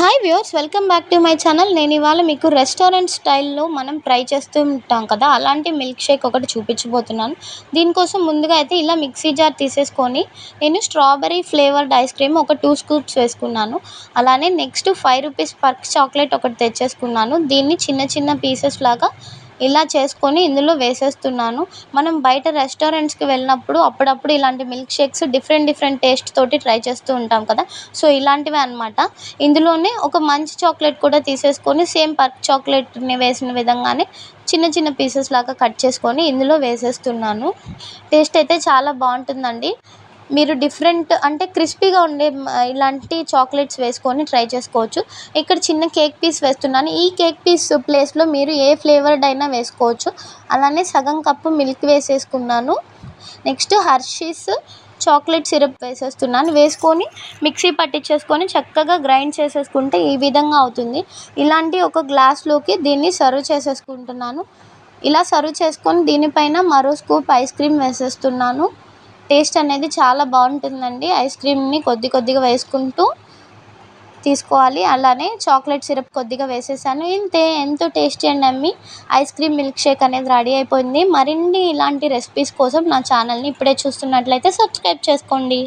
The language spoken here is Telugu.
Hi viewers, welcome back to my channel. నేను ఇవాళ మీకు రెస్టారెంట్ స్టైల్లో మనం ట్రై చేస్తూ ఉంటాం కదా, అలాంటి మిల్క్ షేక్ ఒకటి చూపించబోతున్నాను. దీనికోసం ముందుగా అయితే ఇలా మిక్సీ జార్ తీసేసుకొని నేను స్ట్రాబెర్రీ ఫ్లేవర్డ్ ఐస్ క్రీమ్ ఒక 2 స్కూప్స్ వేసుకున్నాను. అలానే నెక్స్ట్ 5 రూపీస్ పర్క్ చాక్లెట్ ఒకటి తెచ్చేసుకున్నాను. దీన్ని చిన్న చిన్న పీసెస్ లాగా ఇలా చేసుకొని ఇందులో వేసేస్తున్నాను. మనం బయట రెస్టారెంట్స్కి వెళ్ళినప్పుడు అప్పుడప్పుడు ఇలాంటి మిల్క్ షేక్స్ డిఫరెంట్ టేస్ట్ తోటి ట్రై చేస్తూ ఉంటాం కదా. సో ఇలాంటివే అనమాట. ఇందులోనే ఒక మంచి చాక్లెట్ కూడా తీసేసుకొని సేమ్ పర్క్ చాక్లెట్ని వేసిన విధంగానే చిన్న చిన్న పీసెస్ లాగా కట్ చేసుకొని ఇందులో వేసేస్తున్నాను. టేస్ట్ అయితే చాలా బాగుంటుందండి. మీరు డిఫరెంట్ అంటే క్రిస్పీగా ఉండే ఇలాంటి చాక్లెట్స్ వేసుకొని ట్రై చేసుకోవచ్చు. ఇక్కడ చిన్న కేక్ పీస్ వేస్తున్నాను. ఈ కేక్ పీస్ ప్లేస్లో మీరు ఏ ఫ్లేవర్డ్ అయినా వేసుకోవచ్చు. అలానే సగం కప్పు మిల్క్ వేసేసుకున్నాను. నెక్స్ట్ హర్షీస్ చాక్లెట్ సిరప్ వేసేస్తున్నాను. వేసుకొని మిక్సీ పట్టించేసుకొని చక్కగా గ్రైండ్ చేసేసుకుంటే ఈ విధంగా అవుతుంది. ఇలాంటి ఒక గ్లాస్లోకి దీన్ని సర్వ్ చేసేసుకుంటున్నాను. ఇలా సర్వ్ చేసుకొని దీనిపైన మరో స్కూప్ ఐస్ క్రీమ్ వేసేస్తున్నాను. టేస్ట్ అనేది చాలా బాగుంటుందండి. ఐస్ క్రీమ్ని కొద్దిగా వేసుకుంటూ తీసుకోవాలి. అలానే చాక్లెట్ సిరప్ కొద్దిగా వేసేసాను. ఇంతే, ఎంతో tasty and yummy ice cream milk shake అనేది రెడీ అయిపోయింది. మరిన్ని ఇలాంటి రెసిపీస్ కోసం నా ఛానల్ని ఇప్పుడే చూస్తున్నట్లయితే సబ్స్క్రైబ్ చేసుకోండి.